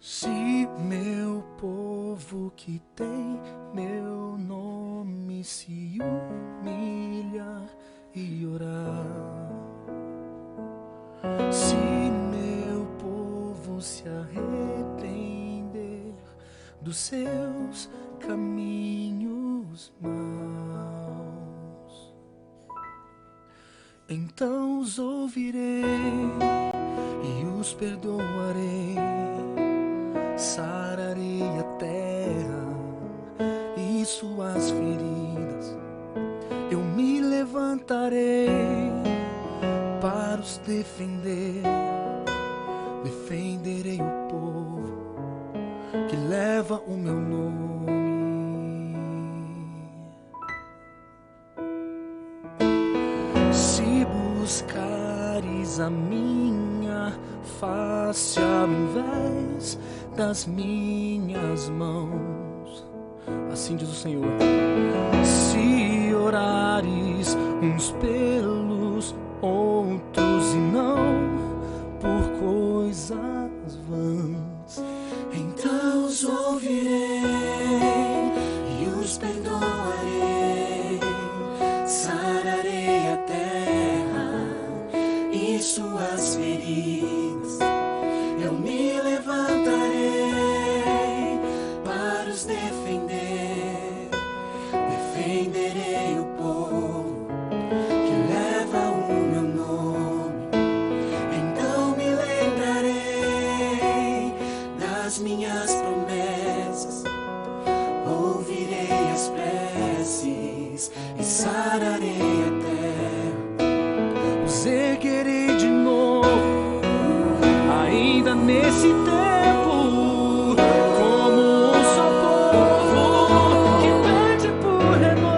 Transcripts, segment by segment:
Se meu povo que tem meu nome se humilhar e orar, se meu povo se arrepender dos seus caminhos maus, então os ouvirei e os perdoarei. Sararei a terra e suas feridas. Eu me levantarei para os defender. Defenderei o povo que leva o meu nome. Se buscares a minha face ao invés das minhas mãos, assim diz o Senhor. Se orares uns pelos outros e não por coisas vãs, então os ouvirei e os perdoarei. Sararei a terra e suas feridas. Eu me levantarei para os defender. Defenderei o povo que leva o meu nome. Então me lembrarei das minhas promessas. Ouvirei as preces e sararei a terra. Os erguerei de novo, ainda nesse tempo, como um só povo que pede por renovo.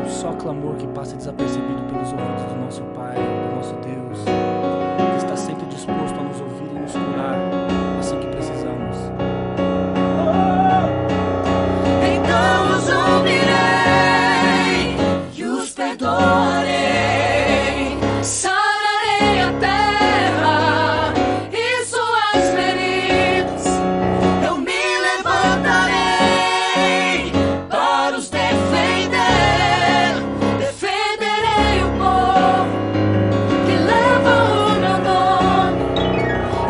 Só clamor que passa desapercebido pelos ouvidos do nosso Pai, do nosso Deus, que está sempre disposto a nos ouvir e nos curar assim que precisamos. Então os ouvirei e os perdoarei. Sararei a terra e suas feridas. Eu me levantarei para os defender.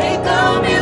Então me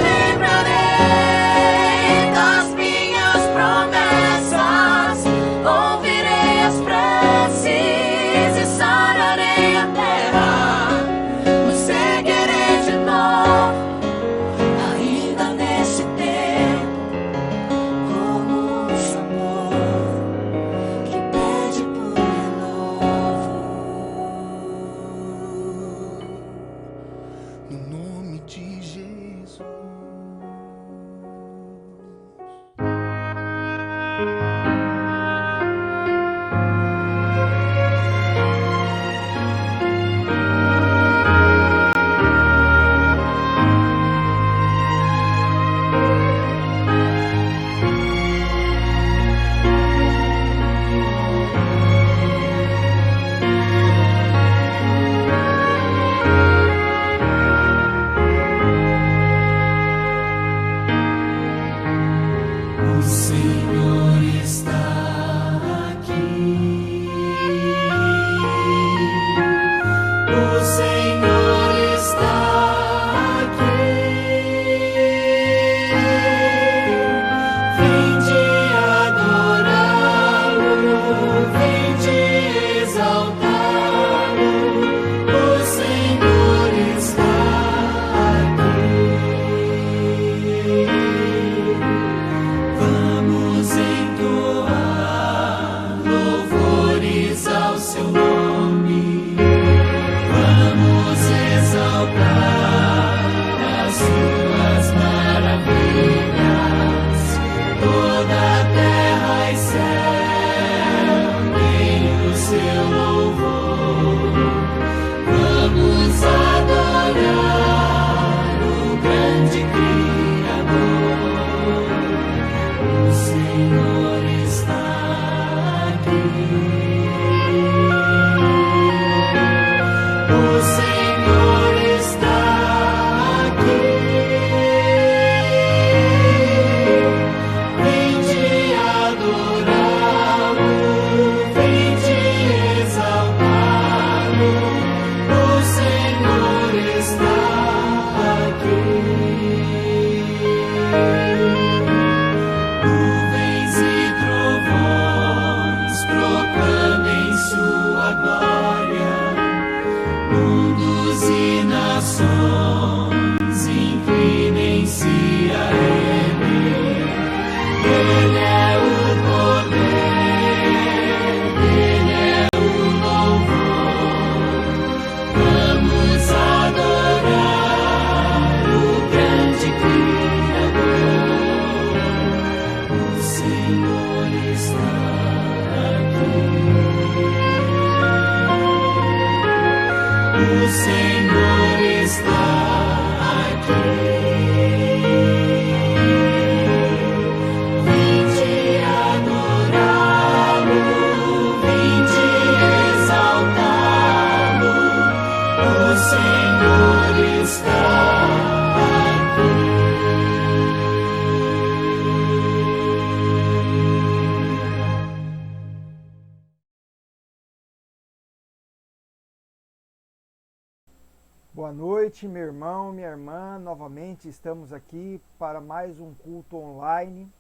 Boa noite, meu irmão, minha irmã. Novamente estamos aqui para mais um culto online,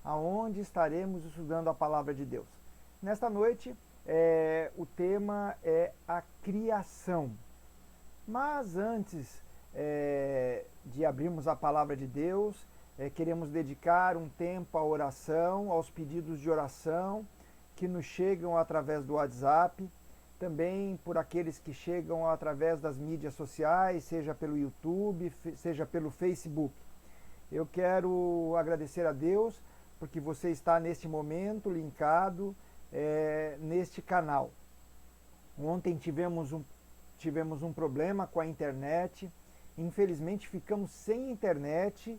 aonde estaremos estudando a palavra de Deus. Nesta noite, o tema é a criação. Mas antes de abrirmos a palavra de Deus, queremos dedicar um tempo à oração, aos pedidos de oração que nos chegam através do WhatsApp, também por aqueles que chegam através das mídias sociais, seja pelo YouTube, seja pelo Facebook. Eu quero agradecer a Deus porque você está neste momento linkado neste canal. Ontem tivemos um problema com a internet, infelizmente ficamos sem internet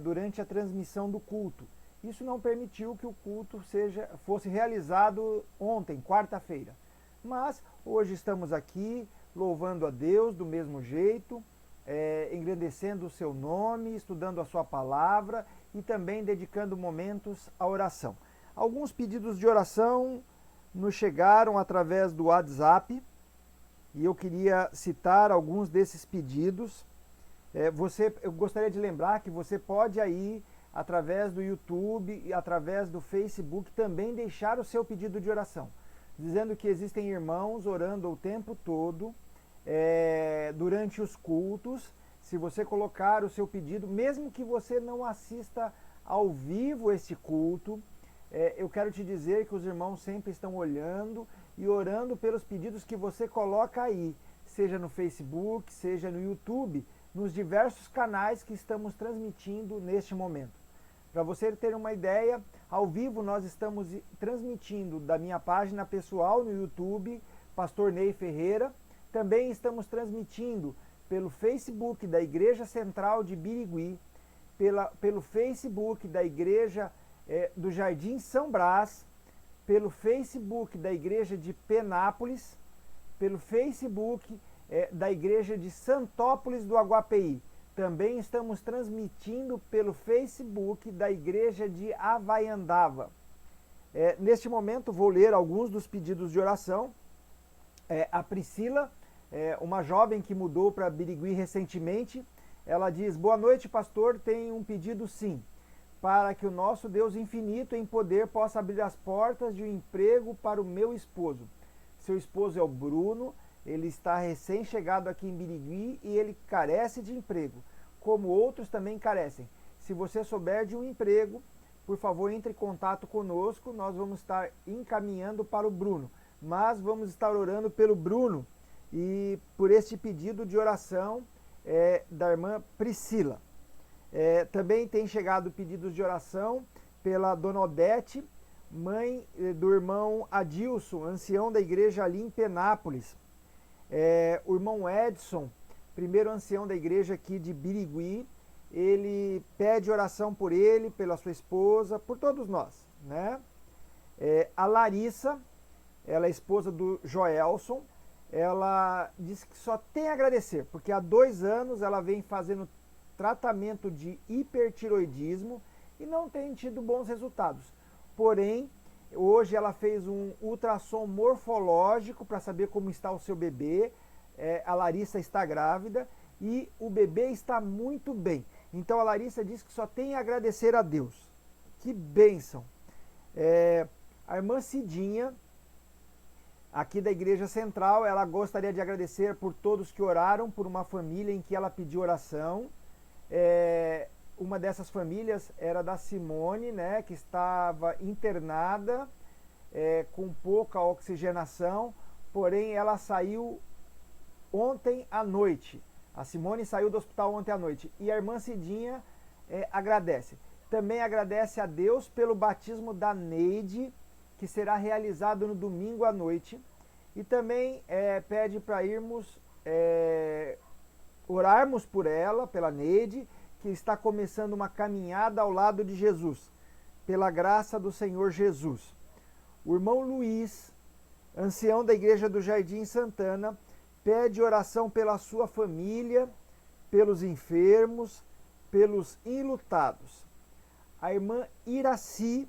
durante a transmissão do culto. Isso não permitiu que o culto fosse realizado ontem, quarta-feira. Mas hoje estamos aqui louvando a Deus do mesmo jeito, engrandecendo o seu nome, estudando a sua palavra e também dedicando momentos à oração. Alguns pedidos de oração nos chegaram através do WhatsApp e eu queria citar alguns desses pedidos. Eu gostaria de lembrar que você pode aí, através do YouTube e através do Facebook, também deixar o seu pedido de oração, dizendo que existem irmãos orando o tempo todo, durante os cultos. Se você colocar o seu pedido, mesmo que você não assista ao vivo este culto, eu quero te dizer que os irmãos sempre estão olhando e orando pelos pedidos que você coloca aí, seja no Facebook, seja no YouTube, nos diversos canais que estamos transmitindo neste momento. Para você ter uma ideia, ao vivo nós estamos transmitindo da minha página pessoal no YouTube, Pastor Ney Ferreira. Também estamos transmitindo pelo Facebook da Igreja Central de Birigui, pelo Facebook da Igreja do Jardim São Brás, pelo Facebook da Igreja de Penápolis, pelo Facebook da Igreja de Santópolis do Aguapeí. Também estamos transmitindo pelo Facebook da Igreja de Havaiandava. Neste momento vou ler alguns dos pedidos de oração. A Priscila, uma jovem que mudou para Birigui recentemente, ela diz: boa noite, pastor, tenho um pedido sim, para que o nosso Deus infinito em poder possa abrir as portas de um emprego para o meu esposo. Seu esposo é o Bruno, ele está recém-chegado aqui em Birigui e ele carece de emprego, como outros também carecem. Se você souber de um emprego, por favor, entre em contato conosco, nós vamos estar encaminhando para o Bruno. Mas vamos estar orando pelo Bruno e por este pedido de oração da irmã Priscila. Também tem chegado pedidos de oração pela dona Odete, mãe do irmão Adilson, ancião da igreja ali em Penápolis. O irmão Edson, primeiro ancião da igreja aqui de Birigui, ele pede oração por ele, pela sua esposa, por todos nós, né? A Larissa, ela é esposa do Joelson, ela diz que só tem a agradecer, porque há 2 anos ela vem fazendo tratamento de hipertiroidismo e não tem tido bons resultados. Porém, hoje ela fez um ultrassom morfológico para saber como está o seu bebê. A Larissa está grávida e o bebê está muito bem. Então a Larissa diz que só tem a agradecer a Deus. Que bênção! A irmã Cidinha, aqui da Igreja Central, ela gostaria de agradecer por todos que oraram por uma família em que ela pediu oração. Uma dessas famílias era da Simone, né, que estava internada com pouca oxigenação, porém ela saiu ontem à noite. A Simone saiu do hospital ontem à noite e a irmã Cidinha agradece. Também agradece a Deus pelo batismo da Neide, que será realizado no domingo à noite. E também pede para irmos orarmos por ela, pela Neide, que está começando uma caminhada ao lado de Jesus, pela graça do Senhor Jesus. O irmão Luiz, ancião da igreja do Jardim Santana, pede oração pela sua família, pelos enfermos, pelos enlutados. A irmã Iraci,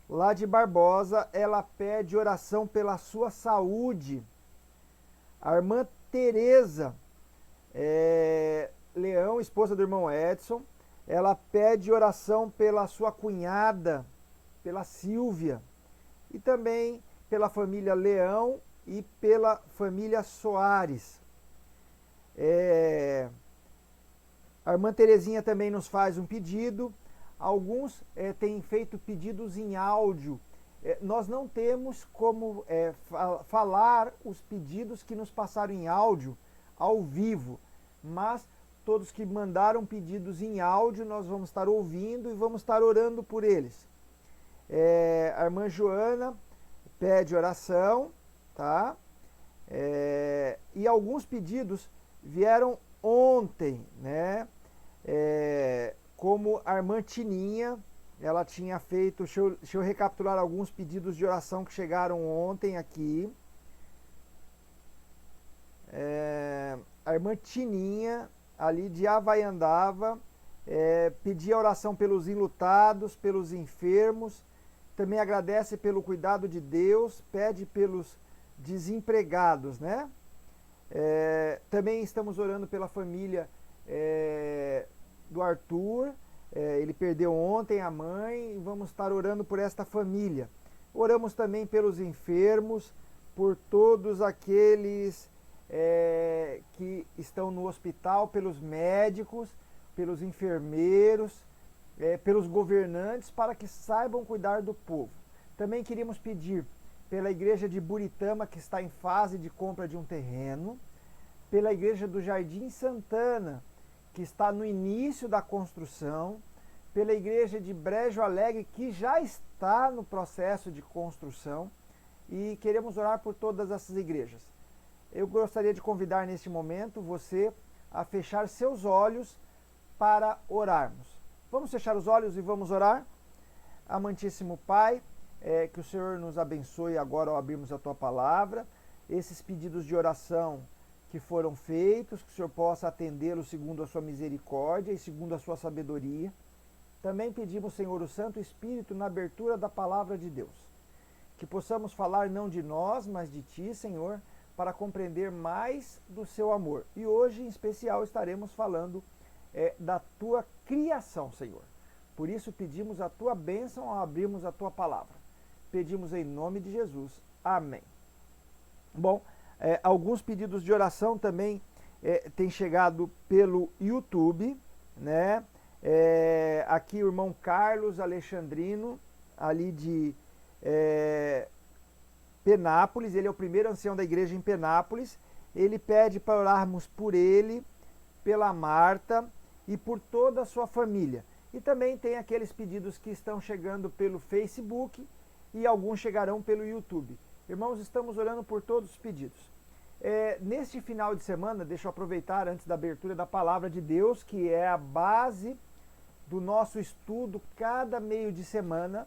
lá de Barbosa, ela pede oração pela sua saúde. A irmã Tereza Leão, esposa do irmão Edson, ela pede oração pela sua cunhada, pela Silvia, e também pela família Leão e pela família Soares. A irmã Terezinha também nos faz um pedido. Alguns têm feito pedidos em áudio. Nós não temos como falar os pedidos que nos passaram em áudio ao vivo, mas todos que mandaram pedidos em áudio nós vamos estar ouvindo e vamos estar orando por eles. A irmã Joana pede oração, tá? E alguns pedidos vieram ontem, né? Como a irmã Tininha, ela tinha feito, deixa eu recapitular alguns pedidos de oração que chegaram ontem aqui. A irmã Tininha, ali de Havaiandava, pedia oração pelos enlutados, pelos enfermos, também agradece pelo cuidado de Deus, pede pelos desempregados, né? Também estamos orando pela família do Arthur, ele perdeu ontem a mãe, e vamos estar orando por esta família. Oramos também pelos enfermos, por todos aqueles que estão no hospital, pelos médicos, pelos enfermeiros, pelos governantes, para que saibam cuidar do povo. Também queríamos pedir pela igreja de Buritama, que está em fase de compra de um terreno, pela igreja do Jardim Santana, que está no início da construção, pela igreja de Brejo Alegre, que já está no processo de construção, e queremos orar por todas essas igrejas. Eu gostaria de convidar neste momento você a fechar seus olhos para orarmos. Vamos fechar os olhos e vamos orar? Amantíssimo Pai, que o Senhor nos abençoe agora ao abrirmos a Tua Palavra. Esses pedidos de oração que foram feitos, que o Senhor possa atendê-los segundo a sua misericórdia e segundo a sua sabedoria. Também pedimos, Senhor, o Santo Espírito na abertura da palavra de Deus. Que possamos falar não de nós, mas de Ti, Senhor, para compreender mais do Seu amor. E hoje, em especial, estaremos falando da Tua criação, Senhor. Por isso, pedimos a Tua bênção ao abrirmos a Tua palavra. Pedimos em nome de Jesus. Amém. Bom, alguns pedidos de oração também têm chegado pelo YouTube, né? Aqui o irmão Carlos Alexandrino, ali de Penápolis, ele é o primeiro ancião da igreja em Penápolis. Ele pede para orarmos por ele, pela Marta e por toda a sua família. E também tem aqueles pedidos que estão chegando pelo Facebook e alguns chegarão pelo YouTube. Irmãos, estamos orando por todos os pedidos. Neste final de semana, deixa eu aproveitar antes da abertura da palavra de Deus, que é a base do nosso estudo cada meio de semana.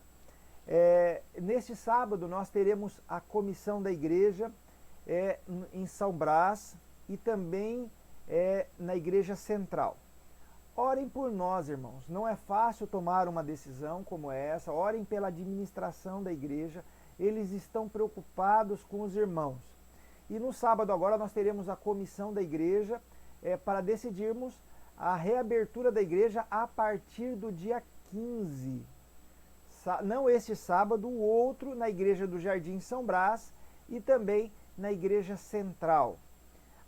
Neste sábado nós teremos a comissão da igreja em São Brás e também na igreja central. Orem por nós, irmãos. Não é fácil tomar uma decisão como essa. Orem pela administração da igreja. Eles estão preocupados com os irmãos. E no sábado agora nós teremos a comissão da igreja para decidirmos a reabertura da igreja a partir do dia 15. Não este sábado, o outro na igreja do Jardim São Brás e também na igreja central.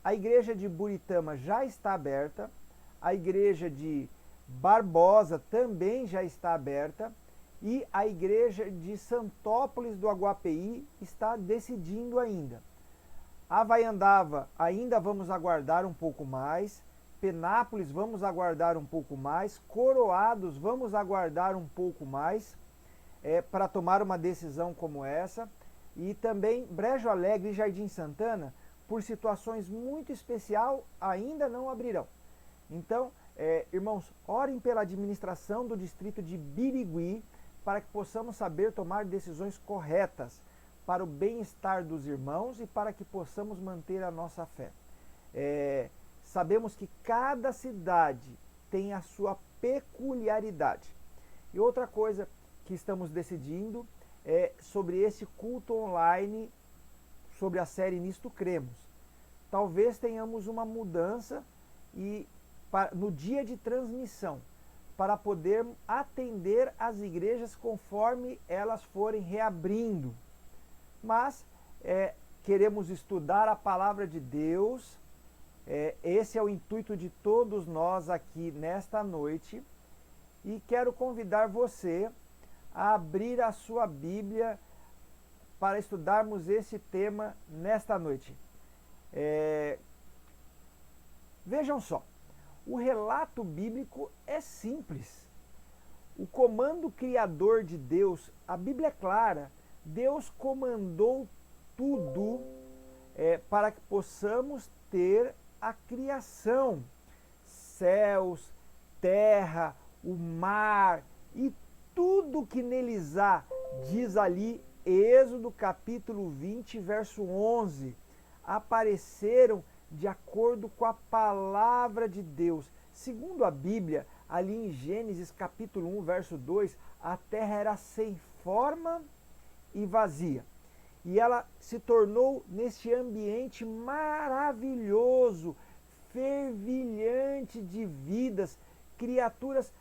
A igreja de Buritama já está aberta, a igreja de Barbosa também já está aberta e a igreja de Santópolis do Aguapeí está decidindo ainda. Havaiandava ainda vamos aguardar um pouco mais, Penápolis vamos aguardar um pouco mais, Coroados vamos aguardar um pouco mais para tomar uma decisão como essa, e também Brejo Alegre e Jardim Santana, por situações muito especiais, ainda não abrirão. Então, irmãos, orem pela administração do distrito de Birigui, para que possamos saber tomar decisões corretas para o bem-estar dos irmãos e para que possamos manter a nossa fé. Sabemos que cada cidade tem a sua peculiaridade. E outra coisa que estamos decidindo é sobre esse culto online, sobre a série Nisto Cremos. Talvez tenhamos uma mudança no dia de transmissão, para poder atender as igrejas conforme elas forem reabrindo. Mas queremos estudar a palavra de Deus. Esse é o intuito de todos nós aqui nesta noite. E quero convidar você a abrir a sua Bíblia para estudarmos esse tema nesta noite. Vejam só, o relato bíblico é simples. O comando criador de Deus, a Bíblia é clara, Deus comandou tudo para que possamos ter a criação, céus, terra, o mar e tudo que neles há, diz ali Êxodo capítulo 20, verso 11, apareceram de acordo com a palavra de Deus. Segundo a Bíblia, ali em Gênesis capítulo 1, verso 2, a terra era sem forma e vazia. E ela se tornou neste ambiente maravilhoso, fervilhante de vidas, criaturas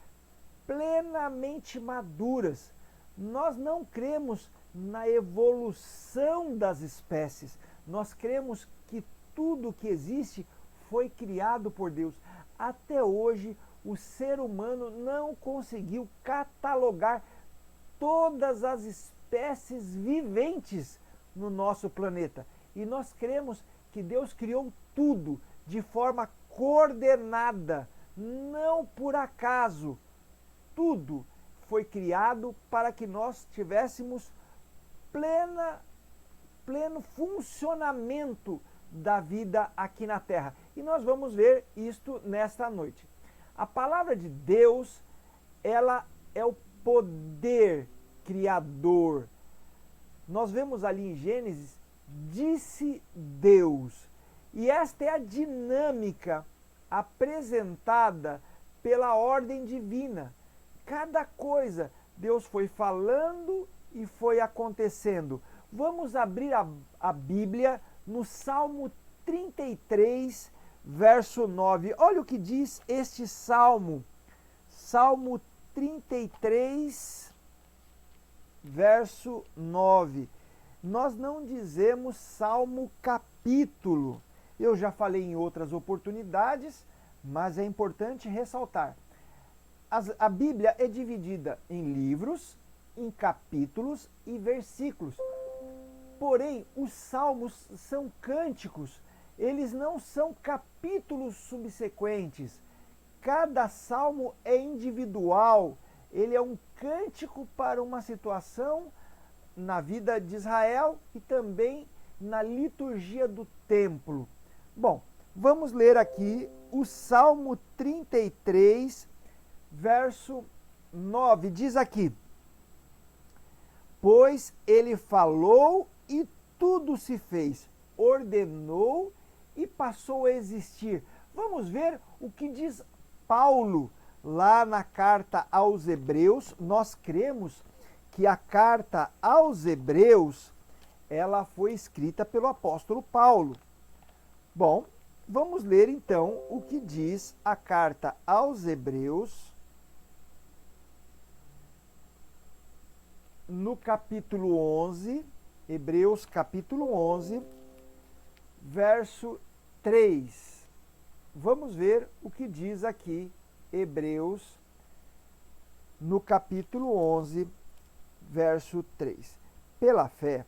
plenamente maduras. Nós não cremos na evolução das espécies. Nós cremos que tudo que existe foi criado por Deus. Até hoje, o ser humano não conseguiu catalogar todas as espécies viventes no nosso planeta. E nós cremos que Deus criou tudo de forma coordenada, não por acaso. Tudo foi criado para que nós tivéssemos pleno funcionamento da vida aqui na Terra. E nós vamos ver isto nesta noite. A palavra de Deus, ela é o poder criador. Nós vemos ali em Gênesis, disse Deus. E esta é a dinâmica apresentada pela ordem divina. Cada coisa Deus foi falando e foi acontecendo. Vamos abrir a Bíblia no Salmo 33, verso 9. Olha o que diz este salmo. Salmo 33, verso 9. Nós não dizemos salmo capítulo. Eu já falei em outras oportunidades, mas é importante ressaltar. A Bíblia é dividida em livros, em capítulos e versículos. Porém, os salmos são cânticos, eles não são capítulos subsequentes. Cada salmo é individual, ele é um cântico para uma situação na vida de Israel e também na liturgia do templo. Bom, vamos ler aqui o Salmo 33, verso 9. Diz aqui: pois ele falou e tudo se fez, ordenou e passou a existir. Vamos ver o que diz Paulo lá na carta aos Hebreus. Nós cremos que a carta aos Hebreus, ela foi escrita pelo apóstolo Paulo. Bom, vamos ler então o que diz a carta aos Hebreus, no capítulo 11, Hebreus capítulo 11, verso 3. Vamos ver o que diz aqui Hebreus, no capítulo 11, verso 3. Pela fé,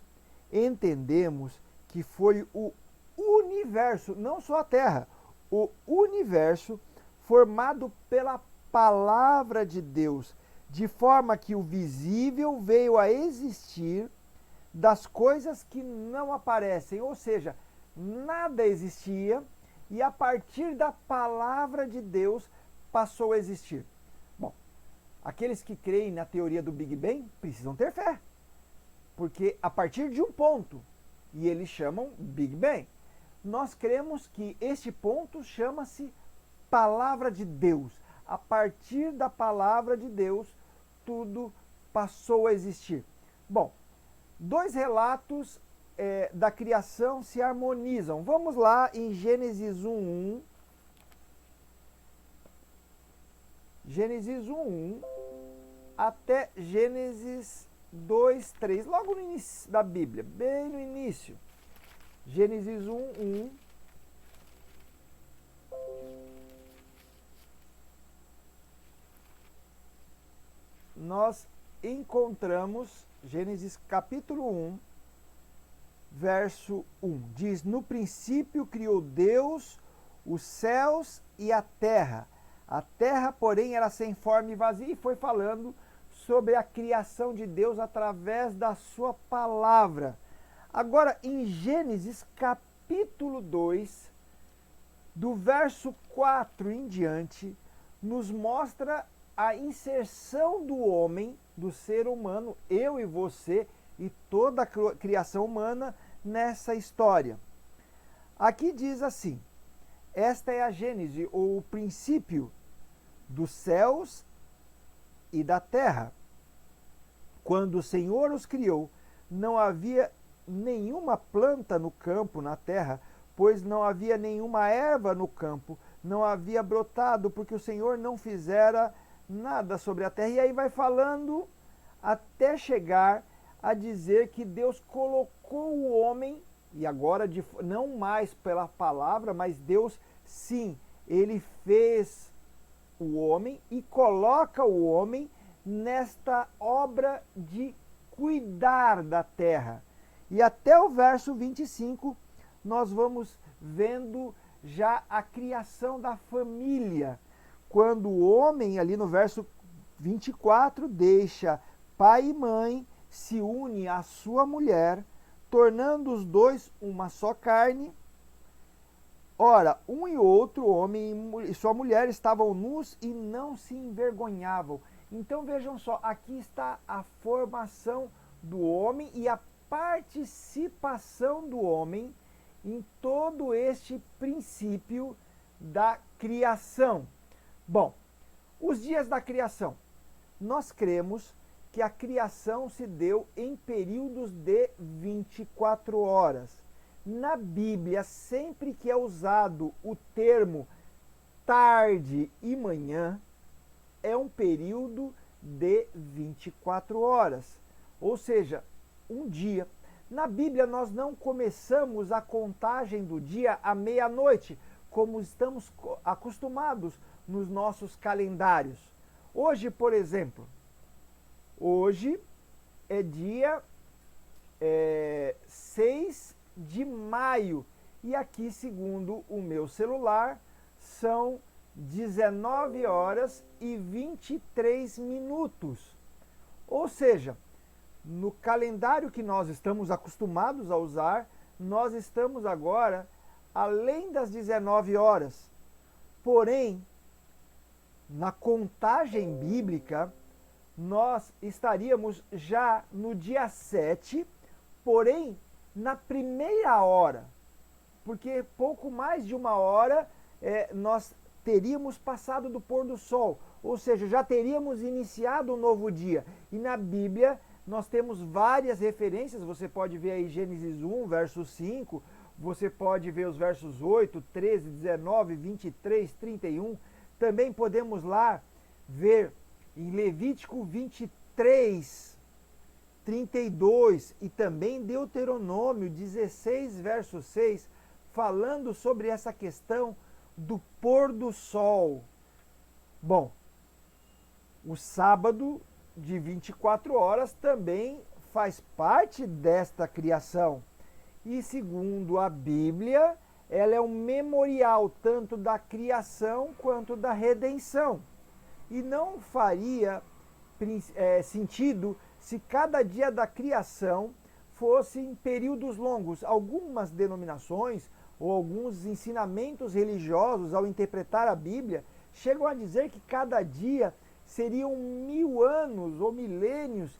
entendemos que foi o universo, não só a Terra, o universo formado pela palavra de Deus, de forma que o visível veio a existir das coisas que não aparecem, ou seja, nada existia e a partir da palavra de Deus passou a existir. Bom, aqueles que creem na teoria do Big Bang precisam ter fé, porque a partir de um ponto, e eles chamam Big Bang, nós cremos que este ponto chama-se Palavra de Deus. A partir da Palavra de Deus, tudo passou a existir. Bom, dois relatos da criação se harmonizam. Vamos lá em Gênesis 1:1. Gênesis 1:1 até Gênesis 2:3, logo no início da Bíblia, bem no início. Gênesis 1:1. Nós encontramos Gênesis capítulo 1, verso 1. Diz: no princípio criou Deus os céus e a terra. A terra, porém, era sem forma e vazia, e foi falando sobre a criação de Deus através da sua palavra. Agora, em Gênesis capítulo 2, do verso 4 em diante, nos mostra a inserção do homem, do ser humano, eu e você e toda a criação humana nessa história. Aqui diz assim: esta é a Gênese, ou o princípio dos céus e da terra. Quando o Senhor os criou, não havia nenhuma planta no campo, na terra, pois não havia nenhuma erva no campo, não havia brotado, porque o Senhor não fizera nada sobre a terra. E aí vai falando até chegar a dizer que Deus colocou o homem, e agora não mais pela palavra, mas Deus sim, ele fez o homem e coloca o homem nesta obra de cuidar da terra. E até o verso 25 nós vamos vendo já a criação da família, quando o homem, ali no verso 24, deixa pai e mãe, se une à sua mulher, tornando os dois uma só carne. Ora, um e outro, homem e sua mulher, estavam nus e não se envergonhavam. Então vejam só, aqui está a formação do homem e a participação do homem em todo este princípio da criação. Bom, os dias da criação. Nós cremos que a criação se deu em períodos de 24 horas. Na Bíblia, sempre que é usado o termo tarde e manhã, é um período de 24 horas, ou seja, um dia. Na Bíblia, nós não começamos a contagem do dia à meia-noite, como estamos acostumados nos nossos calendários. Hoje, por exemplo, hoje é dia 6 de maio e aqui, segundo o meu celular, são 19 horas e 23 minutos. Ou seja, no calendário que nós estamos acostumados a usar, nós estamos agora além das 19 horas. Porém, na contagem bíblica, nós estaríamos já no dia 7, porém na primeira hora, porque pouco mais de uma hora nós teríamos passado do pôr do sol, ou seja, já teríamos iniciado um novo dia. E na Bíblia nós temos várias referências, você pode ver aí Gênesis 1, verso 5, você pode ver os versos 8, 13, 19, 23, 31, também podemos lá ver em Levítico 23, 32 e também Deuteronômio 16, verso 6, falando sobre essa questão do pôr do sol. Bom, o sábado de 24 horas também faz parte desta criação. E segundo a Bíblia, ela é um memorial tanto da criação quanto da redenção. E não faria sentido se cada dia da criação fosse em períodos longos. Algumas denominações ou alguns ensinamentos religiosos, ao interpretar a Bíblia, chegam a dizer que cada dia seriam 1000 anos ou milênios.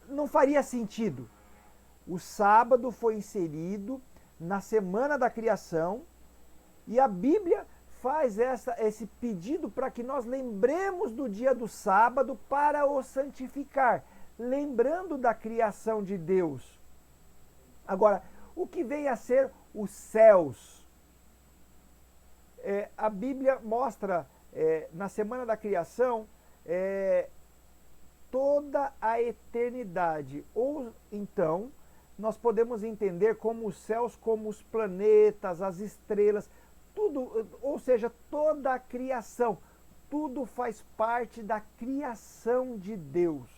Não faria sentido. O sábado foi inserido na semana da criação e a Bíblia faz esse pedido para que nós lembremos do dia do sábado para o santificar, lembrando da criação de Deus. Agora, o que vem a ser os céus? A Bíblia mostra na semana da criação toda a eternidade, ou então nós podemos entender como os céus, como os planetas, as estrelas, tudo, ou seja, toda a criação, tudo faz parte da criação de Deus.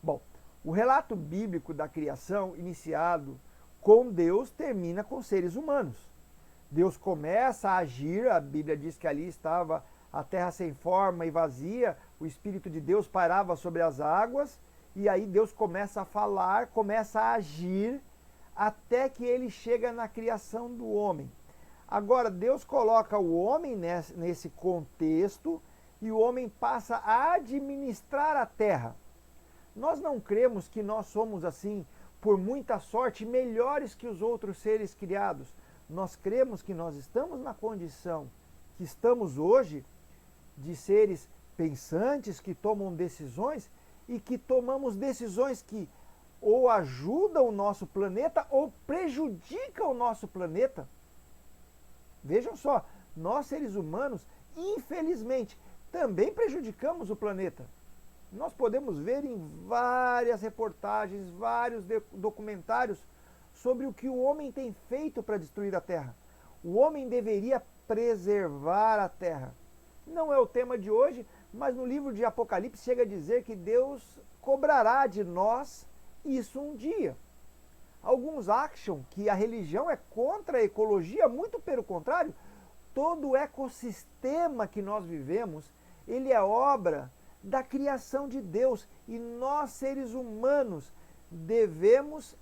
Bom, o relato bíblico da criação, iniciado com Deus, termina com seres humanos. Deus começa a agir, a Bíblia diz que ali estava a terra sem forma e vazia, o Espírito de Deus pairava sobre as águas, e aí Deus começa a falar, começa a agir, até que ele chega na criação do homem. Agora, Deus coloca o homem nesse contexto e o homem passa a administrar a terra. Nós não cremos que nós somos assim, por muita sorte, melhores que os outros seres criados. Nós cremos que nós estamos na condição que estamos hoje de seres pensantes que tomam decisões e que tomamos decisões que ou ajudam o nosso planeta ou prejudicam o nosso planeta. Vejam só, nós seres humanos, infelizmente, também prejudicamos o planeta. Nós podemos ver em várias reportagens, vários documentários sobre o que o homem tem feito para destruir a Terra. O homem deveria preservar a Terra. Não é o tema de hoje, mas no livro de Apocalipse chega a dizer que Deus cobrará de nós isso um dia. Alguns acham que a religião é contra a ecologia, muito pelo contrário. Todo o ecossistema que nós vivemos, ele é obra da criação de Deus. E nós, seres humanos, devemos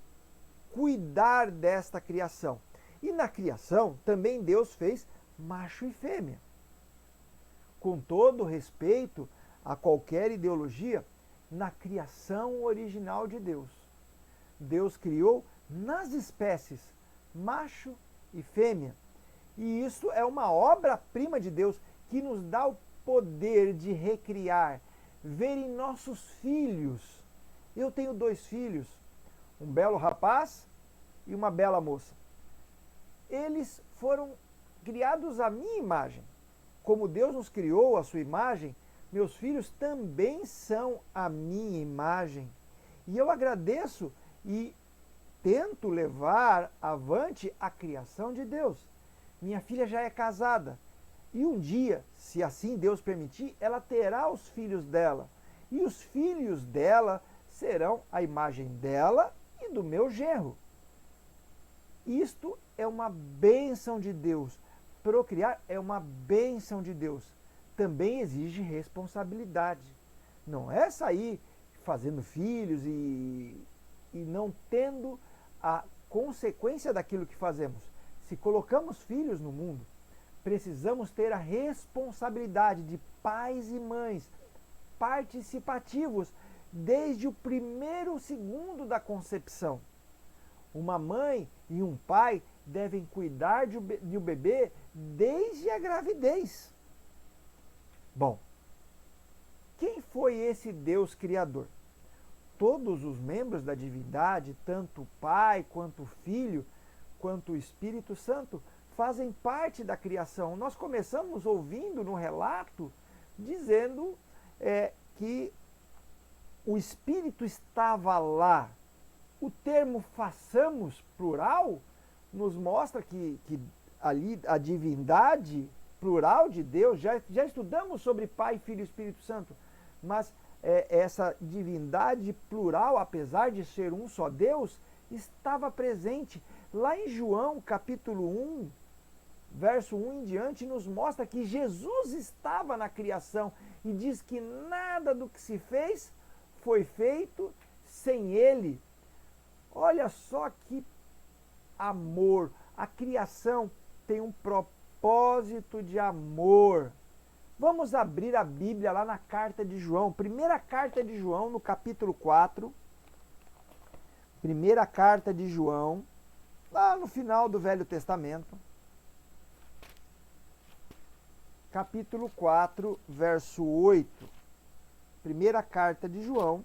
cuidar desta criação. E na criação, também Deus fez macho e fêmea. Com todo respeito a qualquer ideologia, na criação original de Deus, Deus criou nas espécies macho e fêmea. E isso é uma obra-prima de Deus que nos dá o poder de recriar, ver em nossos filhos. Eu tenho 2 filhos, um belo rapaz e uma bela moça. Eles foram criados à minha imagem. Como Deus nos criou à sua imagem, meus filhos também são a minha imagem. E eu agradeço e tento levar avante a criação de Deus. Minha filha já é casada. E um dia, se assim Deus permitir, ela terá os filhos dela. E os filhos dela serão a imagem dela e do meu genro. Isto é uma bênção de Deus. Procriar é uma bênção de Deus. Também exige responsabilidade. Não é sair fazendo filhos e não tendo a consequência daquilo que fazemos. Se colocamos filhos no mundo, precisamos ter a responsabilidade de pais e mães participativos desde o primeiro segundo da concepção. Uma mãe e um pai devem cuidar de um bebê desde a gravidez. Bom, quem foi esse Deus Criador? Todos os membros da divindade, tanto o Pai, quanto o Filho, quanto o Espírito Santo, fazem parte da criação. Nós começamos ouvindo no relato, dizendo que o Espírito estava lá. O termo façamos, plural, nos mostra que ali a divindade plural de Deus, já estudamos sobre Pai, Filho e Espírito Santo, mas essa divindade plural, apesar de ser um só Deus, estava presente. Lá em João, capítulo 1, verso 1 em diante, nos mostra que Jesus estava na criação e diz que nada do que se fez foi feito sem Ele. Olha só que amor. A criação tem um propósito de amor. Vamos abrir a Bíblia lá na carta de João, primeira carta de João, no capítulo 4. Primeira carta de João, lá no final do Velho Testamento. Capítulo 4, verso 8. Primeira carta de João.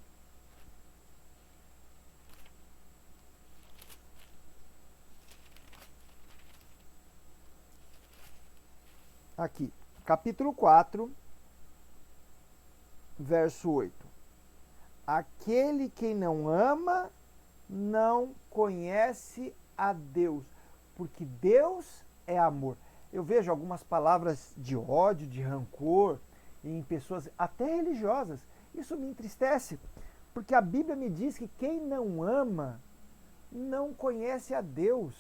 Aqui, capítulo 4, verso 8. Aquele que não ama não conhece a Deus, porque Deus é amor. Eu vejo algumas palavras de ódio, de rancor em pessoas até religiosas. Isso me entristece, porque a Bíblia me diz que quem não ama não conhece a Deus.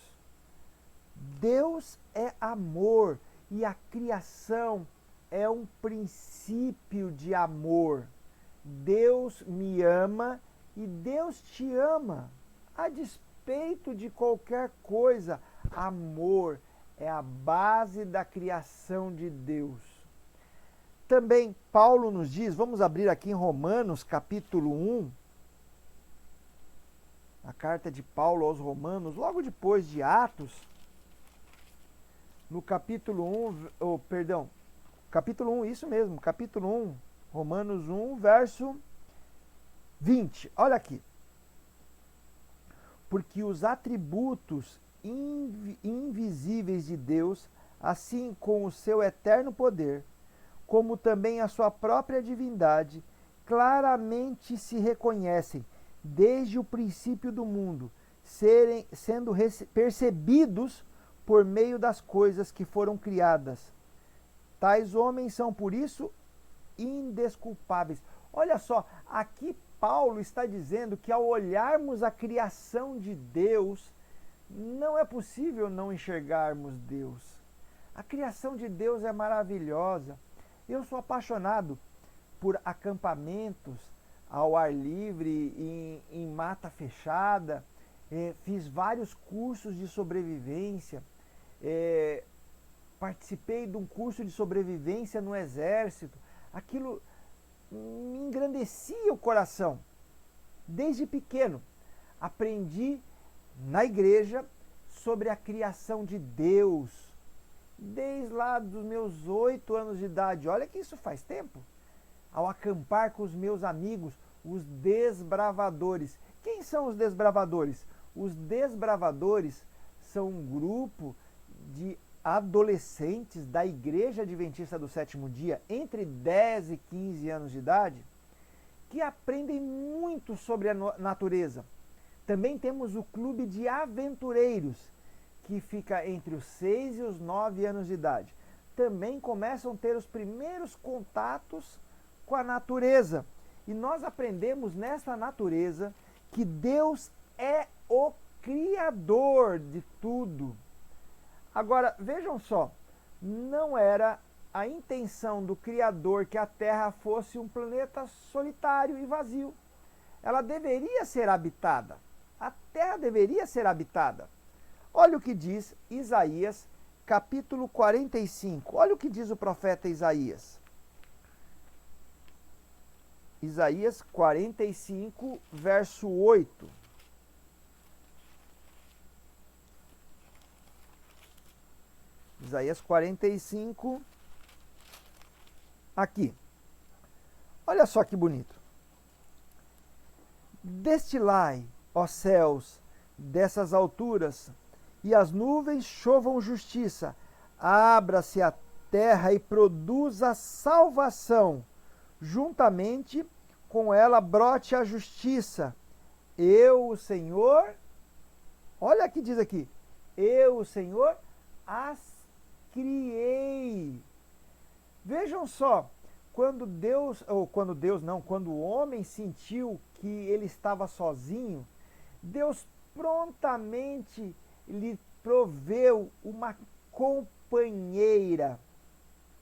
Deus é amor. E a criação é um princípio de amor. Deus me ama e Deus te ama. A despeito de qualquer coisa, amor é a base da criação de Deus. Também Paulo nos diz, vamos abrir aqui em Romanos, capítulo 1, a carta de Paulo aos Romanos, logo depois de Atos, no capítulo 1, capítulo 1, isso mesmo, capítulo 1, Romanos 1, verso 20. Olha aqui. Porque os atributos invisíveis de Deus, assim como o seu eterno poder, como também a sua própria divindade, claramente se reconhecem desde o princípio do mundo, sendo percebidos por meio das coisas que foram criadas. Tais homens são, por isso, indesculpáveis. Olha só, aqui Paulo está dizendo que ao olharmos a criação de Deus, não é possível não enxergarmos Deus. A criação de Deus é maravilhosa. Eu sou apaixonado por acampamentos ao ar livre, em mata fechada. Fiz vários cursos de sobrevivência. Participei de um curso de sobrevivência no exército. Aquilo me engrandecia o coração. Desde pequeno, aprendi na igreja sobre a criação de Deus, desde lá dos meus 8 anos de idade. Olha que isso faz tempo. Ao acampar com os meus amigos, os desbravadores. Quem são os desbravadores? Os desbravadores são um grupo de adolescentes da Igreja Adventista do Sétimo Dia, entre 10 e 15 anos de idade, que aprendem muito sobre a natureza. Também temos o Clube de Aventureiros, que fica entre os 6 e os 9 anos de idade. Também começam a ter os primeiros contatos com a natureza. E nós aprendemos nessa natureza que Deus é o Criador de tudo. Agora, vejam só, não era a intenção do Criador que a Terra fosse um planeta solitário e vazio. Ela deveria ser habitada. A Terra deveria ser habitada. Olha o que diz Isaías, capítulo 45. Olha o que diz o profeta Isaías. Isaías 45, verso 8. Isaías 45, aqui. Olha só que bonito. Destilai, ó céus, dessas alturas, e as nuvens chovam justiça. Abra-se a terra e produza salvação. Juntamente com ela brote a justiça. Eu, o Senhor, olha o que diz aqui. Eu, o Senhor, as criei. Vejam só, quando o homem sentiu que ele estava sozinho, Deus prontamente lhe proveu uma companheira.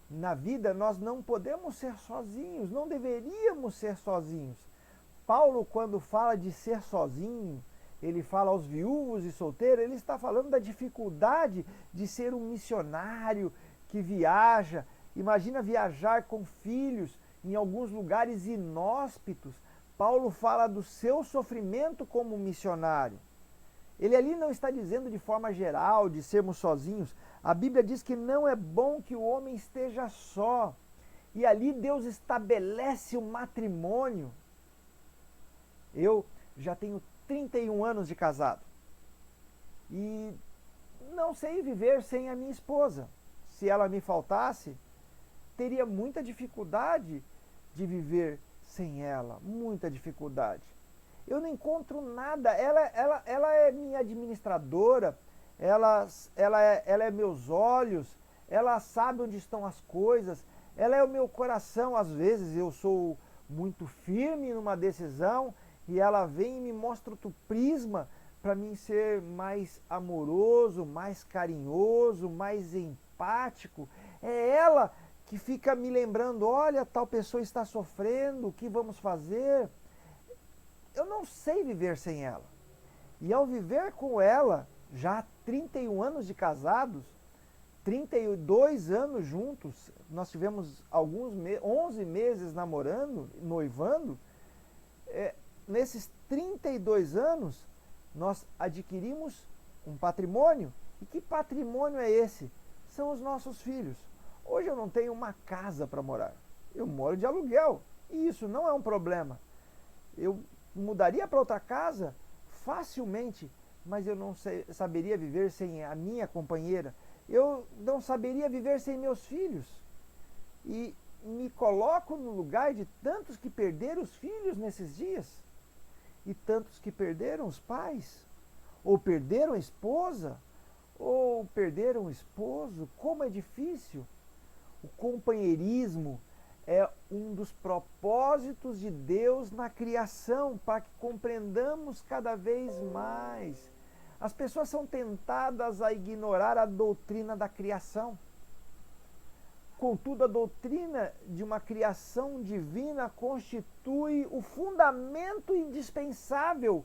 Na vida nós não podemos ser sozinhos, não deveríamos ser sozinhos. Paulo, quando fala de ser sozinho, ele fala aos viúvos e solteiros, ele está falando da dificuldade de ser um missionário que viaja. Imagina viajar com filhos em alguns lugares inóspitos. Paulo fala do seu sofrimento como missionário. Ele ali não está dizendo de forma geral de sermos sozinhos. A Bíblia diz que não é bom que o homem esteja só. E ali Deus estabelece o matrimônio. Eu já tenho 31 anos de casado. E não sei viver sem a minha esposa. Se ela me faltasse, teria muita dificuldade de viver sem ela. Muita dificuldade. Eu não encontro nada. Ela é minha administradora. Ela é meus olhos. Ela sabe onde estão as coisas. Ela é o meu coração. Às vezes eu sou muito firme numa decisão e ela vem e me mostra outro prisma para mim ser mais amoroso, mais carinhoso, mais empático. É ela que fica me lembrando, olha, tal pessoa está sofrendo, o que vamos fazer? Eu não sei viver sem ela. E ao viver com ela, já há 31 anos de casados, 32 anos juntos, nós tivemos 11 meses namorando, noivando, nesses 32 anos, nós adquirimos um patrimônio. E que patrimônio é esse? São os nossos filhos. Hoje eu não tenho uma casa para morar. Eu moro de aluguel. E isso não é um problema. Eu mudaria para outra casa facilmente, mas eu não saberia viver sem a minha companheira. Eu não saberia viver sem meus filhos. E me coloco no lugar de tantos que perderam os filhos nesses dias. E tantos que perderam os pais, ou perderam a esposa, ou perderam o esposo. Como é difícil. O companheirismo é um dos propósitos de Deus na criação, para que compreendamos cada vez mais. As pessoas são tentadas a ignorar a doutrina da criação. Contudo, a doutrina de uma criação divina constitui o fundamento indispensável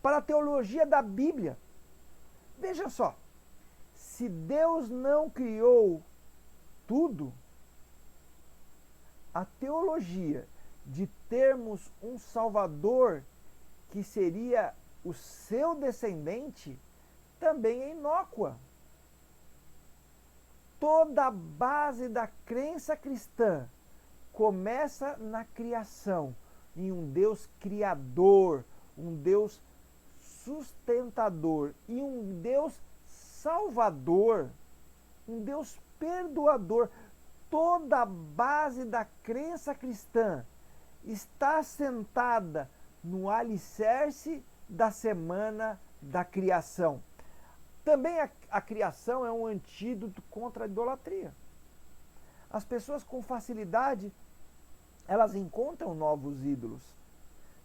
para a teologia da Bíblia. Veja só, se Deus não criou tudo, a teologia de termos um Salvador que seria o seu descendente também é inócua. Toda a base da crença cristã começa na criação, em um Deus criador, um Deus sustentador e um Deus salvador, um Deus perdoador. Toda a base da crença cristã está assentada no alicerce da semana da criação. Também a criação é um antídoto contra a idolatria. As pessoas com facilidade, elas encontram novos ídolos,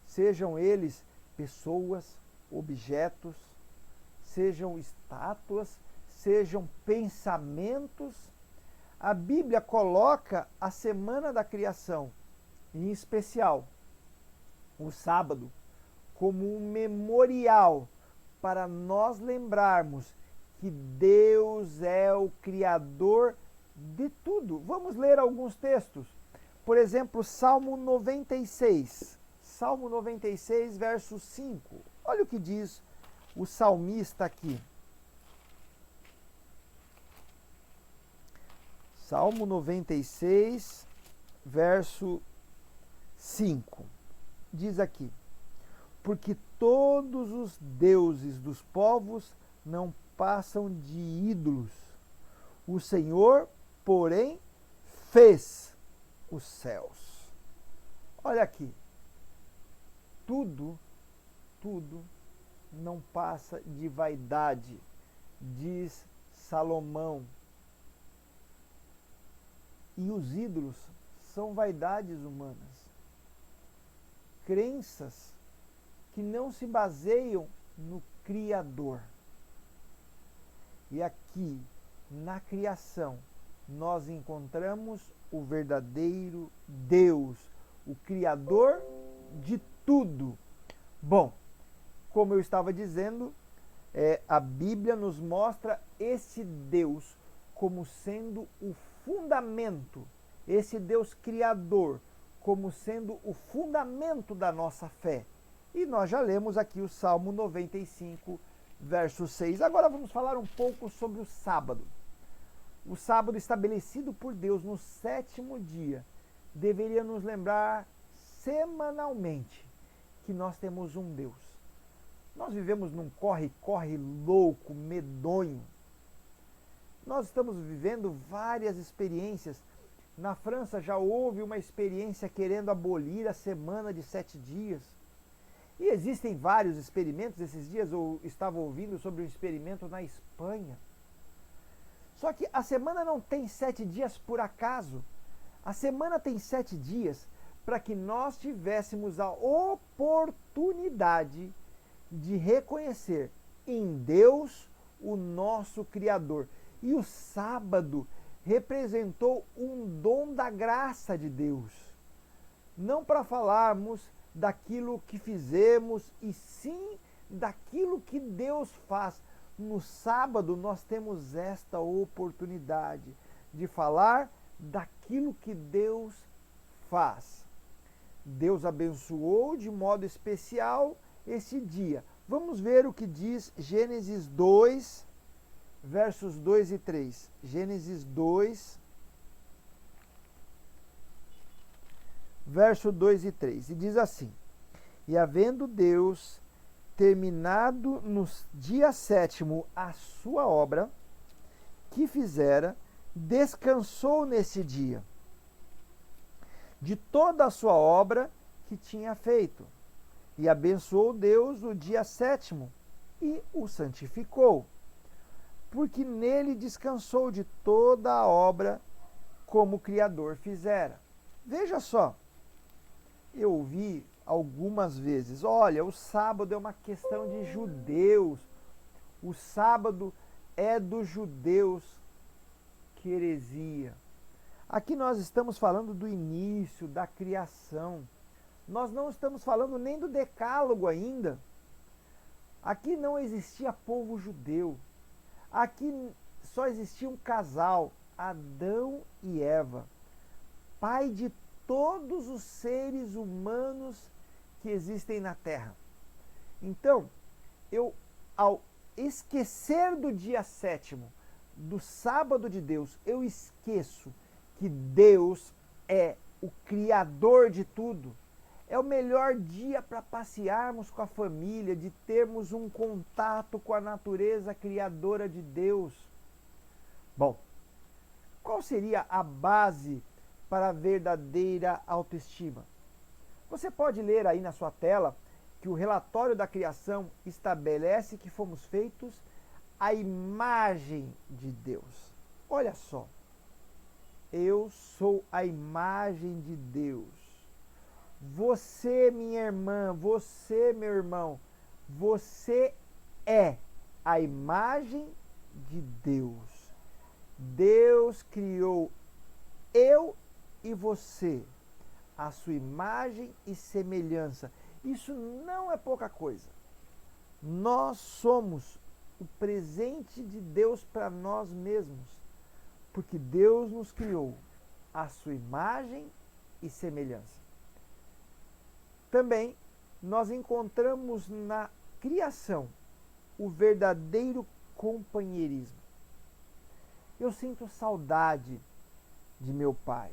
sejam eles pessoas, objetos, sejam estátuas, sejam pensamentos. A Bíblia coloca a semana da criação, em especial o sábado, como um memorial para nós lembrarmos que Deus é o Criador de tudo. Vamos ler alguns textos. Por exemplo, Salmo 96. Salmo 96, verso 5. Olha o que diz o salmista aqui. Salmo 96, verso 5. Diz aqui: porque todos os deuses dos povos não passam de ídolos. O Senhor, porém, fez os céus. Olha aqui. Tudo não passa de vaidade, diz Salomão. E os ídolos são vaidades humanas, crenças que não se baseiam no Criador. E aqui, na criação, nós encontramos o verdadeiro Deus, o Criador de tudo. Bom, como eu estava dizendo, a Bíblia nos mostra esse Deus como sendo o fundamento, esse Deus Criador como sendo o fundamento da nossa fé. E nós já lemos aqui o Salmo 95, verso 6. Agora vamos falar um pouco sobre o sábado. O sábado estabelecido por Deus no 7º dia deveria nos lembrar semanalmente que nós temos um Deus. Nós vivemos num corre-corre louco, medonho. Nós estamos vivendo várias experiências. Na França já houve uma experiência querendo abolir a semana de 7 dias. E existem vários experimentos. Esses dias eu estava ouvindo sobre um experimento na Espanha. Só que a semana não tem 7 dias por acaso. A semana tem 7 dias para que nós tivéssemos a oportunidade de reconhecer em Deus o nosso Criador. E o sábado representou um dom da graça de Deus. Não para falarmos daquilo que fizemos, e sim daquilo que Deus faz. No sábado nós temos esta oportunidade de falar daquilo que Deus faz. Deus abençoou de modo especial esse dia. Vamos ver o que diz Gênesis 2, versos 2 e 3. Gênesis 2, verso 2 e 3. E diz assim: e havendo Deus terminado no dia 7º a sua obra que fizera, descansou nesse dia de toda a sua obra que tinha feito. E abençoou Deus o dia 7º e o santificou, porque nele descansou de toda a obra como o Criador fizera. Veja só, eu ouvi algumas vezes, olha, o sábado é uma questão de judeus, o sábado é dos judeus. Que heresia! Aqui nós estamos falando do início, da criação. Nós não estamos falando nem do decálogo ainda. Aqui não existia povo judeu. Aqui só existia um casal, Adão e Eva, pai de todos os seres humanos que existem na Terra. Então, ao esquecer do dia sétimo, do sábado de Deus, eu esqueço que Deus é o Criador de tudo. É o melhor dia para passearmos com a família, de termos um contato com a natureza criadora de Deus. Bom, qual seria a base para a verdadeira autoestima? Você pode ler aí na sua tela que o relatório da criação estabelece que fomos feitos à imagem de Deus. Olha só, eu sou a imagem de Deus. Você, minha irmã, você, meu irmão, você é a imagem de Deus. Deus criou eu e você, a sua imagem e semelhança. Isso não é pouca coisa. Nós somos o presente de Deus para nós mesmos, porque Deus nos criou a sua imagem e semelhança. Também nós encontramos na criação o verdadeiro companheirismo. Eu sinto saudade de meu pai.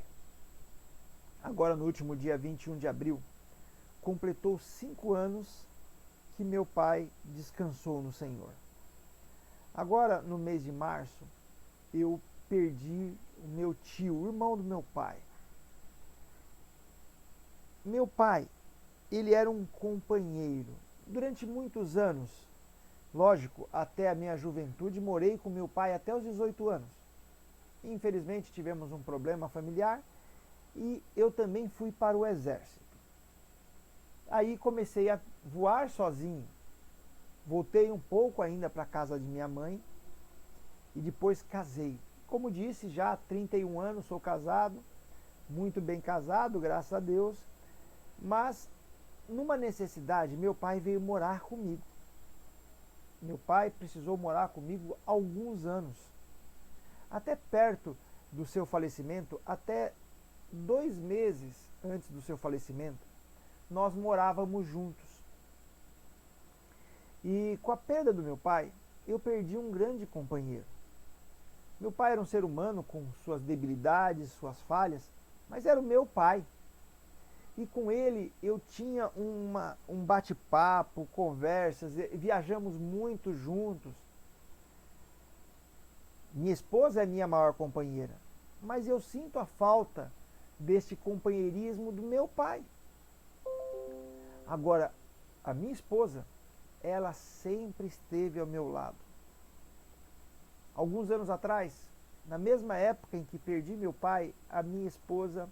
Agora, no último dia 21 de abril, completou 5 anos que meu pai descansou no Senhor. Agora, no mês de março, eu perdi o meu tio, o irmão do meu pai. Meu pai, ele era um companheiro. Durante muitos anos, lógico, até a minha juventude, morei com meu pai até os 18 anos. Infelizmente, tivemos um problema familiar e eu também fui para o exército. Aí comecei a voar sozinho. Voltei um pouco ainda para a casa de minha mãe e depois casei. Como disse, já há 31 anos sou casado, muito bem casado, graças a Deus, mas numa necessidade, meu pai veio morar comigo. Meu pai precisou morar comigo há alguns anos. Até perto do seu falecimento, até 2 meses antes do seu falecimento, nós morávamos juntos. E com a perda do meu pai, eu perdi um grande companheiro. Meu pai era um ser humano com suas debilidades, suas falhas, mas era o meu pai. E com ele eu tinha um bate-papo, conversas, viajamos muito juntos. Minha esposa é minha maior companheira, mas eu sinto a falta deste companheirismo do meu pai. Agora, a minha esposa, ela sempre esteve ao meu lado. Alguns anos atrás, na mesma época em que perdi meu pai, a minha esposa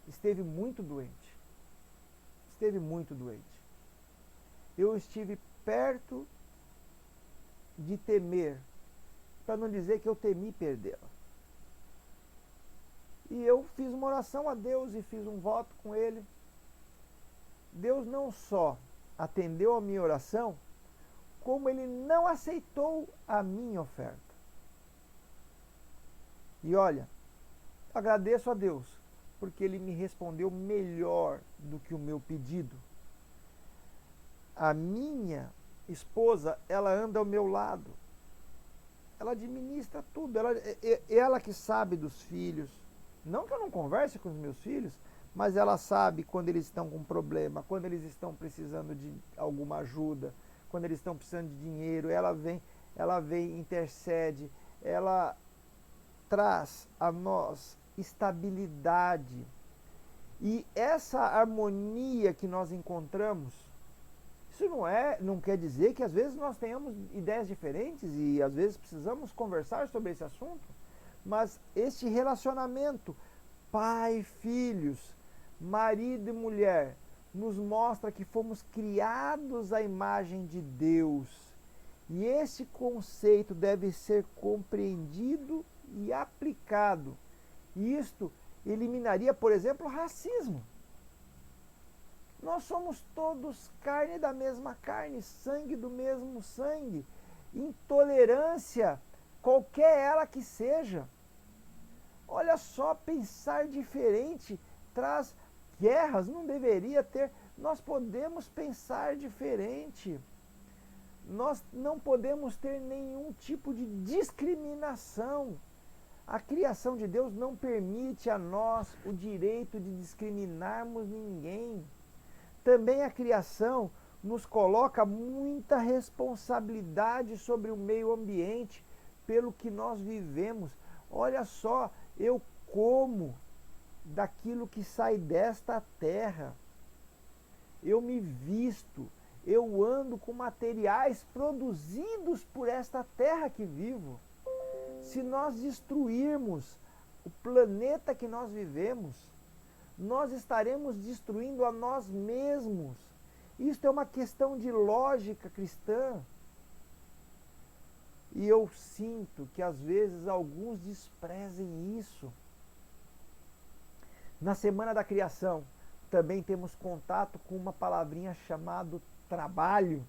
esteve muito doente. Esteve muito doente. Eu estive perto de temer, para não dizer que eu temi perdê-la. E eu fiz uma oração a Deus e fiz um voto com Ele. Deus não só atendeu a minha oração, como Ele não aceitou a minha oferta. E olha, agradeço a Deus, porque Ele me respondeu melhor do que o meu pedido. A minha esposa, ela anda ao meu lado. Ela administra tudo. Ela que sabe dos filhos. Não que eu não converse com os meus filhos, mas ela sabe quando eles estão com problema, quando eles estão precisando de alguma ajuda, quando eles estão precisando de dinheiro. Ela vem, intercede, ela traz a nós estabilidade. E essa harmonia que nós encontramos, isso não quer dizer que às vezes nós tenhamos ideias diferentes e às vezes precisamos conversar sobre esse assunto, mas este relacionamento pai, filhos, marido e mulher nos mostra que fomos criados à imagem de Deus. E esse conceito deve ser compreendido e aplicado. Isto eliminaria, por exemplo, o racismo. Nós somos todos carne da mesma carne, sangue do mesmo sangue. Intolerância, qualquer ela que seja. Olha só, pensar diferente traz guerras, não deveria ter. Nós podemos pensar diferente. Nós não podemos ter nenhum tipo de discriminação. A criação de Deus não permite a nós o direito de discriminarmos ninguém. Também a criação nos coloca muita responsabilidade sobre o meio ambiente, pelo que nós vivemos. Olha só, eu como daquilo que sai desta terra. Eu me visto, eu ando com materiais produzidos por esta terra que vivo. Se nós destruirmos o planeta que nós vivemos, nós estaremos destruindo a nós mesmos. Isto é uma questão de lógica cristã. E eu sinto que às vezes alguns desprezem isso. Na Semana da Criação, também temos contato com uma palavrinha chamada trabalho.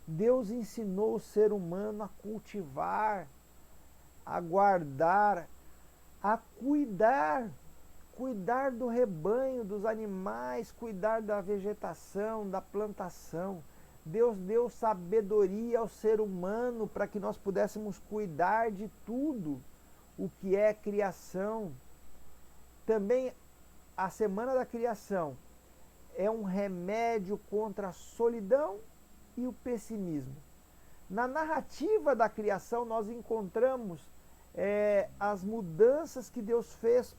Deus ensinou o ser humano a cultivar, a guardar, a cuidar do rebanho, dos animais, cuidar da vegetação, da plantação. Deus deu sabedoria ao ser humano para que nós pudéssemos cuidar de tudo o que é criação. Também a Semana da Criação é um remédio contra a solidão e o pessimismo. Na narrativa da criação nós encontramos as mudanças que Deus fez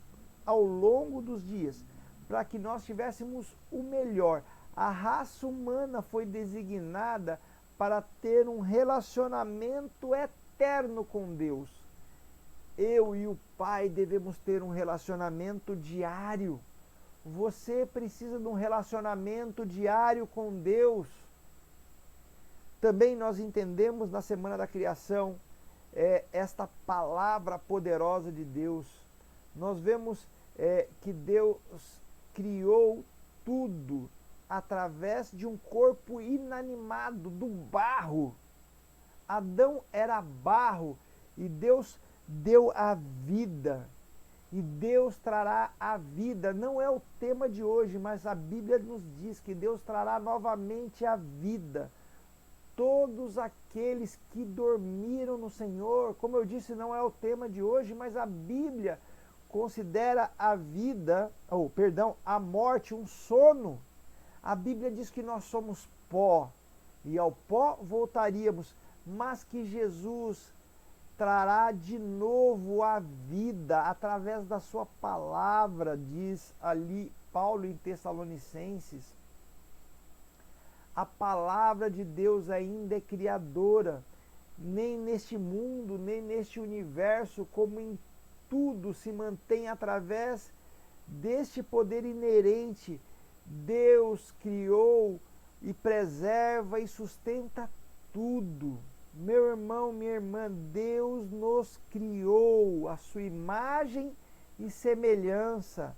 ao longo dos dias, para que nós tivéssemos o melhor. A raça humana foi designada para ter um relacionamento eterno com Deus. Eu e o Pai devemos ter um relacionamento diário. Você precisa de um relacionamento diário com Deus. Também nós entendemos na Semana da Criação esta palavra poderosa de Deus. Nós vemos que Deus criou tudo através de um corpo inanimado, do barro. Adão era barro e Deus deu a vida. E Deus trará a vida. Não é o tema de hoje, mas a Bíblia nos diz que Deus trará novamente a vida. Todos aqueles que dormiram no Senhor, como eu disse, não é o tema de hoje, mas a Bíblia considera a vida, a morte um sono. A Bíblia diz que nós somos pó e ao pó voltaríamos, mas que Jesus trará de novo a vida através da sua palavra, diz ali Paulo em Tessalonicenses. A palavra de Deus ainda é criadora, nem neste mundo, nem neste universo, como em tudo se mantém através deste poder inerente. Deus criou e preserva e sustenta tudo. Meu irmão, minha irmã, Deus nos criou à sua imagem e semelhança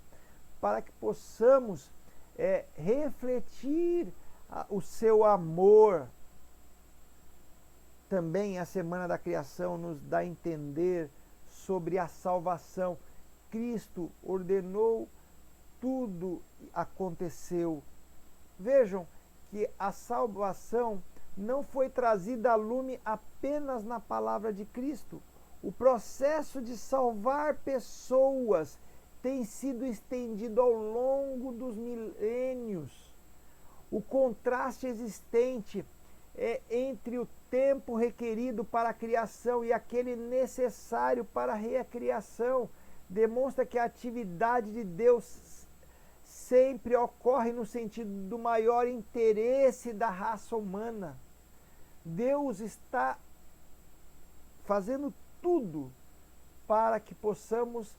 para que possamos refletir o seu amor. Também a Semana da Criação nos dá a entender sobre a salvação. Cristo ordenou, tudo aconteceu. Vejam que a salvação não foi trazida a lume apenas na palavra de Cristo. O processo de salvar pessoas tem sido estendido ao longo dos milênios. O contraste existente entre o tempo requerido para a criação e aquele necessário para a recriação demonstra que a atividade de Deus sempre ocorre no sentido do maior interesse da raça humana. Deus está fazendo tudo para que possamos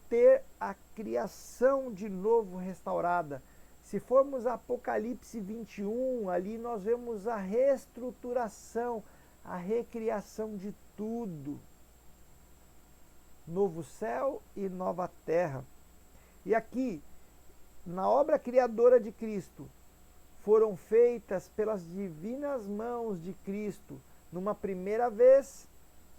ter a criação de novo restaurada. Se formos a Apocalipse 21, ali nós vemos a reestruturação, a recriação de tudo. Novo céu e nova terra. E aqui, na obra criadora de Cristo, foram feitas pelas divinas mãos de Cristo. Numa primeira vez,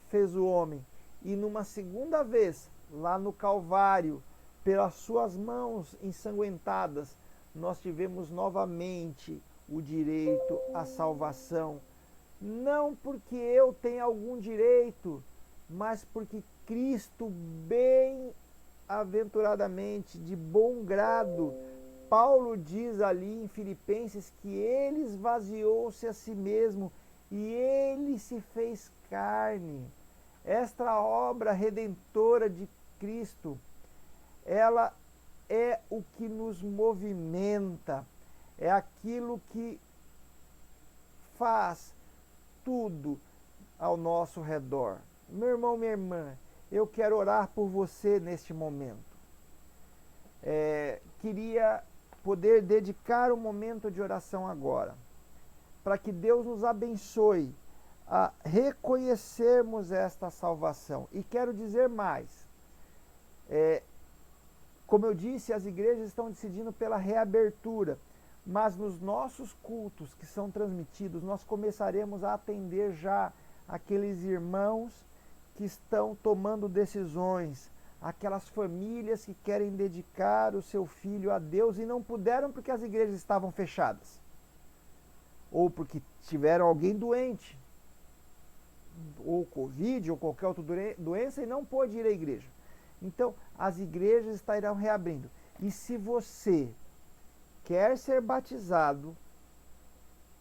fez o homem. E numa segunda vez, lá no Calvário, pelas suas mãos ensanguentadas, nós tivemos novamente o direito à salvação. Não porque eu tenha algum direito, mas porque Cristo, bem-aventuradamente, de bom grado, Paulo diz ali em Filipenses que ele esvaziou-se a si mesmo e ele se fez carne. Esta obra redentora de Cristo, ela é o que nos movimenta, é aquilo que faz tudo ao nosso redor. Meu irmão, minha irmã, eu quero orar por você neste momento. Queria poder dedicar um momento de oração agora, para que Deus nos abençoe a reconhecermos esta salvação. E quero dizer mais. Como eu disse, as igrejas estão decidindo pela reabertura, mas nos nossos cultos que são transmitidos, nós começaremos a atender já aqueles irmãos que estão tomando decisões, aquelas famílias que querem dedicar o seu filho a Deus e não puderam porque as igrejas estavam fechadas, ou porque tiveram alguém doente, ou Covid, ou qualquer outra doença e não pôde ir à igreja. Então, as igrejas estarão reabrindo. E se você quer ser batizado,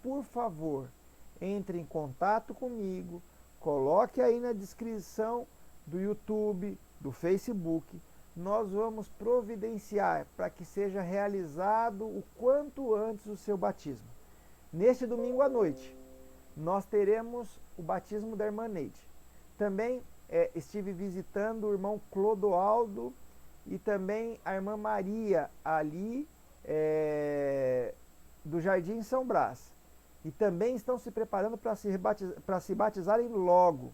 por favor, entre em contato comigo, coloque aí na descrição do YouTube, do Facebook, nós vamos providenciar para que seja realizado o quanto antes o seu batismo. Neste domingo à noite, nós teremos o batismo da irmã Neide. Também estive visitando o irmão Clodoaldo e também a irmã Maria ali do Jardim São Brás. E também estão se preparando para se batizarem logo.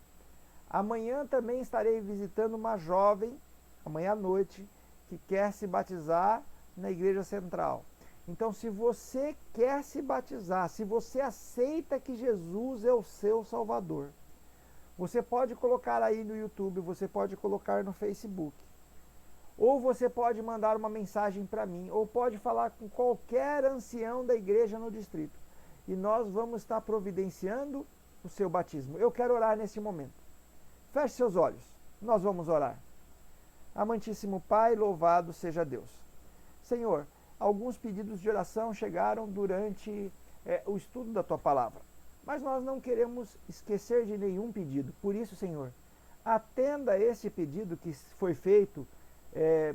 Amanhã também estarei visitando uma jovem, amanhã à noite, que quer se batizar na Igreja Central. Então, se você quer se batizar, se você aceita que Jesus é o seu Salvador, você pode colocar aí no YouTube, você pode colocar no Facebook. Ou você pode mandar uma mensagem para mim, ou pode falar com qualquer ancião da igreja no distrito. E nós vamos estar providenciando o seu batismo. Eu quero orar nesse momento. Feche seus olhos, nós vamos orar. Amantíssimo Pai, louvado seja Deus. Senhor, alguns pedidos de oração chegaram durante o estudo da Tua Palavra. Mas nós não queremos esquecer de nenhum pedido. Por isso, Senhor, atenda esse pedido que foi feito,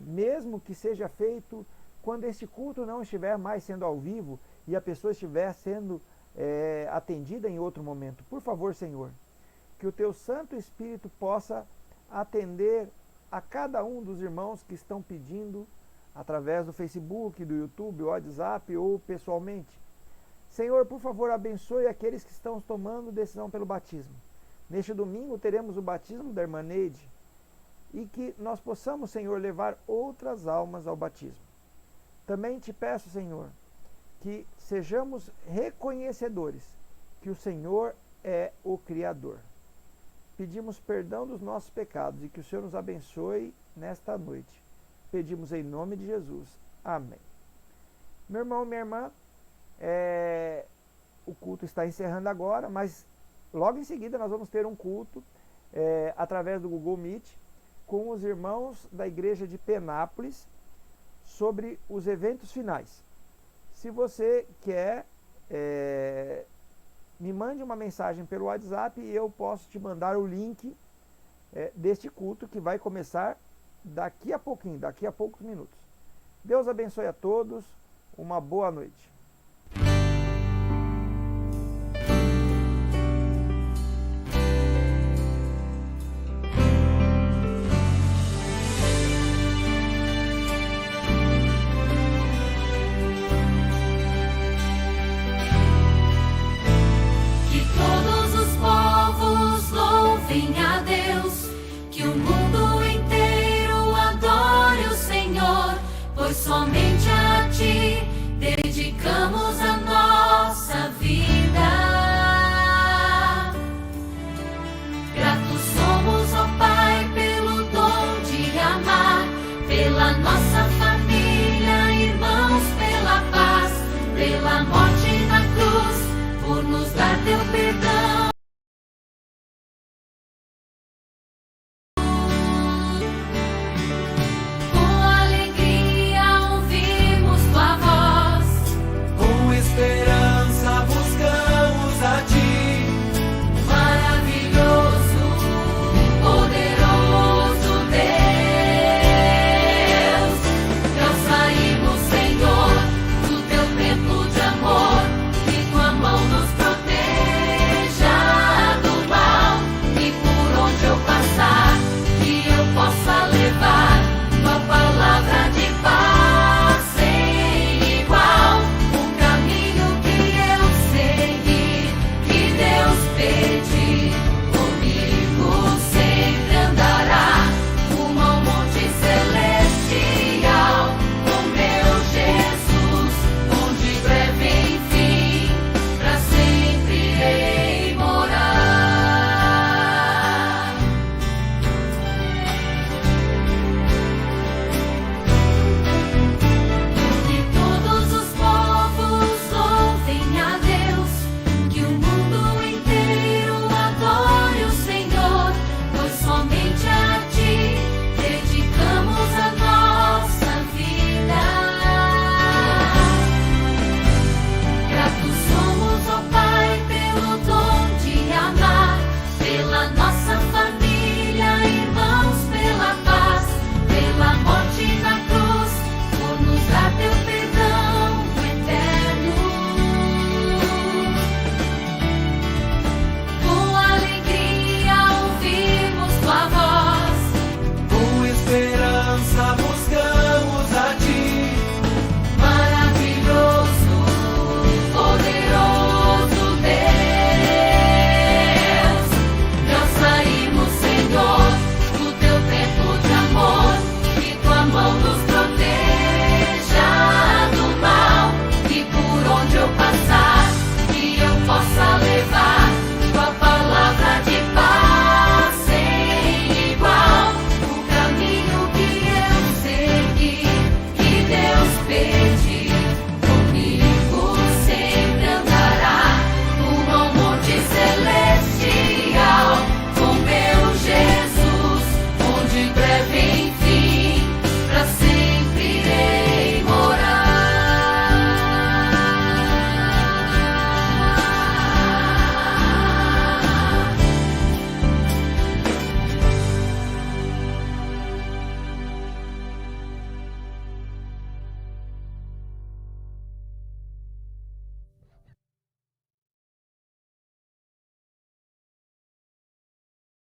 mesmo que seja feito quando este culto não estiver mais sendo ao vivo e a pessoa estiver sendo atendida em outro momento. Por favor, Senhor, que o Teu Santo Espírito possa atender a cada um dos irmãos que estão pedindo através do Facebook, do YouTube, WhatsApp ou pessoalmente. Senhor, por favor, abençoe aqueles que estão tomando decisão pelo batismo. Neste domingo teremos o batismo da irmã Neide e que nós possamos, Senhor, levar outras almas ao batismo. Também te peço, Senhor, que sejamos reconhecedores que o Senhor é o Criador. Pedimos perdão dos nossos pecados e que o Senhor nos abençoe nesta noite. Pedimos em nome de Jesus. Amém. Meu irmão, minha irmã, o culto está encerrando agora, mas logo em seguida nós vamos ter um culto através do Google Meet com os irmãos da igreja de Penápolis sobre os eventos finais. Se você quer, me mande uma mensagem pelo WhatsApp e eu posso te mandar o link deste culto que vai começar daqui a pouquinho, daqui a poucos minutos. Deus abençoe a todos, uma boa noite.